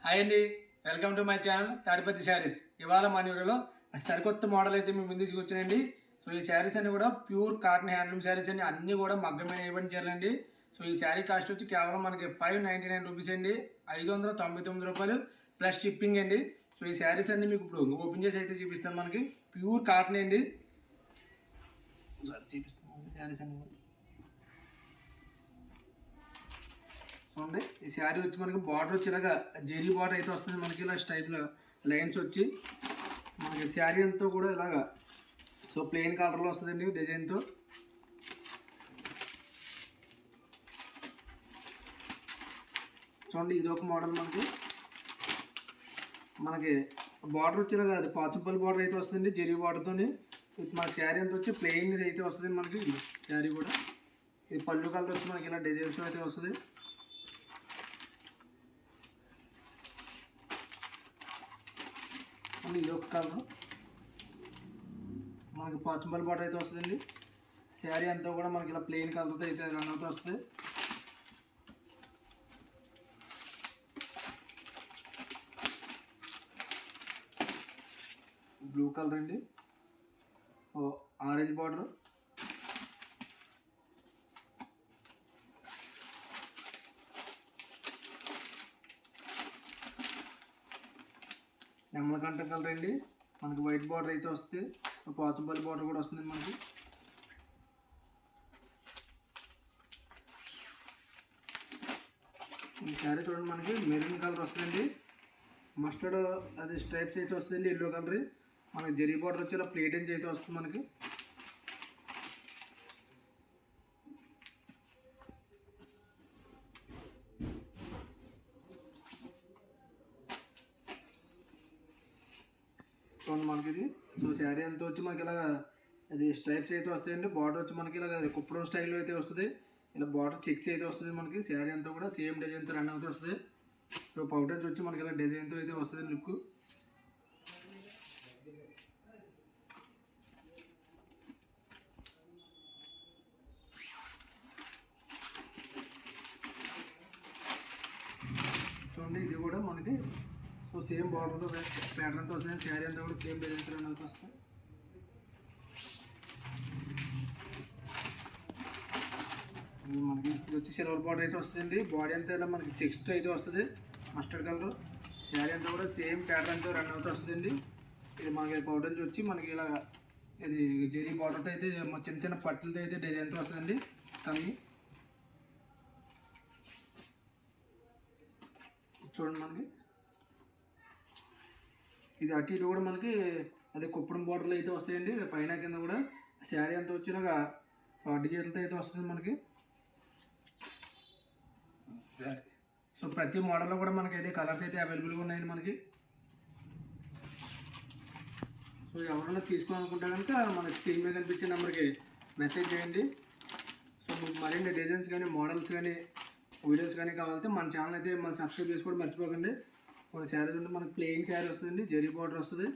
Hi అండి, welcome to my channel Tadipatri saris. ఇవాళ మన వీడియోలో సరికొత్త మోడల్ అయితే మేము ముందు తీసుకొచ్చానండి. సో ఈ శారీస్ అన్ని కూడా ప్యూర్ కాటన్ హ్యాండ్లూమ్ శారీస్ అండి, అన్నీ కూడా మగ్గమైన ఇవ్వడం చేయాలండి. సో ఈ శారీ కాస్ట్ వచ్చి కేవలం మనకి 599 రూపీస్ అండి, 599 రూపాయలు ప్లస్ షిప్పింగ్ అండి. సో ఈ శారీస్ అన్ని మీకు ఇప్పుడు ఓపెన్ చేసి అయితే చూపిస్తాను. మనకి ప్యూర్ కాటన్ అండి, చూపిస్తాను శారీస్ అన్ని. చూడండి, ఈ శారీ వచ్చి మనకి బార్డర్ వచ్చేలాగా జెరీ బార్డర్ అయితే వస్తుంది. మనకి ఇలా టైప్లో లైన్స్ వచ్చి మనకి శారీ అంతా కూడా ఇలాగా సో ప్లెయిన్ కలర్లో వస్తుందండి డిజైన్తో. చూడండి, ఇది ఒక మోడల్. మనకి బార్డర్ వచ్చేలాగా అది పాచంపల్లి బార్డర్ అయితే వస్తుందండి జెరీ బార్డర్తో. మన శారీ అంతా వచ్చి ప్లెయిన్ అయితే వస్తుంది. మనకి శారీ కూడా ఇది పళ్ళు కలర్ వచ్చి మనకి ఇలా డిజైన్స్ అయితే వస్తుంది. ఇది ఒక కలర్ మనకి పాచంపల్లి బార్డర్ అయితే వస్తుందండి. శారీ అంతా కూడా మనకి ఇలా ప్లెయిన్ కలర్తో అయితే రన్ అవుతూ వస్తుంది. బ్లూ కలర్ అండి, ఆరెంజ్ బార్డర్, నెమ్మలకంట కలర్ అండి, మనకి వైట్ బార్డర్ అయితే వస్తుంది. పోచంపల్లి బార్డర్ కూడా వస్తుంది మనకి. ఈ శారీ చూడండి, మనకి మెరూన్ కలర్ వస్తుందండి, మస్టర్డ్ అది స్ట్రైప్స్ అయితే వస్తుందండి, ఎల్లో కలర్. మనకి జెరీ బార్డర్ వచ్చి ఇలా ప్లేటింగ్ అయితే వస్తుంది మనకి. చూడండి మనకి ఇది. సో శారీ అంతా వచ్చి మనకి ఇలా అది స్ట్రైప్స్ అయితే వస్తాయండి. బార్డర్ వచ్చి మనకి ఇలా కుప్పడం స్టైల్లో అయితే వస్తుంది. ఇలా బార్డర్ చెక్స్ అయితే వస్తుంది మనకి. శారీ అంతా కూడా సేమ్ డిజైన్తో రన్ అవుతూ వస్తుంది. సో పౌడర్స్ వచ్చి మనకి ఇలా డిజైన్తో అయితే వస్తుంది లుక్. చూడండి, ఇది కూడా మనకి సో సేమ్ బార్డర్తో ప్యాటర్న్తో వస్తుంది. శారీ అంతా కూడా సేమ్ డిజైన్తో రన్ అవుతూ వస్తుంది. మనకి ఇది వచ్చి సిల్వర్ బార్డర్ అయితే వస్తుందండి. బాడీ అంతా ఇలా మనకి చెక్స్తో అయితే వస్తుంది, మస్టర్డ్ కలర్. శారీ అంతా కూడా సేమ్ ప్యాటర్న్తో రన్ అవుతూ వస్తుందండి. ఇది మనకి పౌడర్ వచ్చి మనకి ఇలా ఇది జెరీ బార్డర్తో అయితే చిన్న చిన్న పట్టులతో అయితే డిజైన్తో వస్తుందండి. కానీ చూడండి, మనకి ఇది అటు ఇటు కూడా మనకి అదే కుప్పడం బార్డర్లు అయితే వస్తాయండి. పైన కింద కూడా శారీ అంతా వచ్చినాక అడ్డు గీతలతో అయితే వస్తుంది మనకి. సో ప్రతి మోడల్లో కూడా మనకి అయితే కలర్స్ అయితే అవైలబుల్గా ఉన్నాయండి మనకి. సో ఎవరైనా తీసుకోవాలనుకుంటే కనుక మన స్క్రీన్ మీద కనిపించే నెంబర్కి మెసేజ్ చేయండి. సో మీకు మరిన్ని డిజైన్స్ కానీ మోడల్స్ కానీ వీడియోస్ కానీ కావాలంటే మన ఛానల్ అయితే మన సబ్స్క్రైబ్ చేసుకోవడం మర్చిపోకండి. మన శారీ ఉంటే మనకి ప్లెయిన్ శారీ వస్తుందండి, జెరీ బార్డర్ వస్తుంది.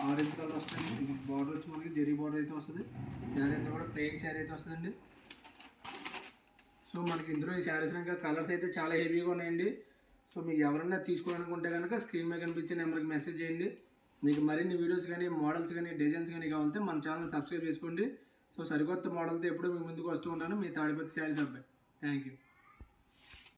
ఆరెంజ్ కలర్ వస్తుంది. బార్డర్ వచ్చి మనకి జెరీ బార్డర్ అయితే వస్తుంది. శారీ అంతా కూడా ప్లెయిన్ శారీ అయితే వస్తుందండి. సో మనకి ఇందులో ఈ శారీస్ ఇంకా కలర్స్ అయితే చాలా హెవీగా ఉన్నాయండి. సో మీకు ఎవరైనా తీసుకోవాలనుకుంటే కనుక స్క్రీన్ మీద కనిపించే నెంబర్కి మెసేజ్ చేయండి. మీకు మరిన్ని వీడియోస్ కానీ మోడల్స్ కానీ డిజైన్స్ కానీ కావాలంటే మన ఛానల్ సబ్స్క్రైబ్ చేసుకోండి. సో సరికొత్త మోడల్తో ఎప్పుడూ మీ ముందుకు వస్తూ ఉంటాను. మీ తాడిపత్రి శారీస్ అబ్బాయి. Thank you.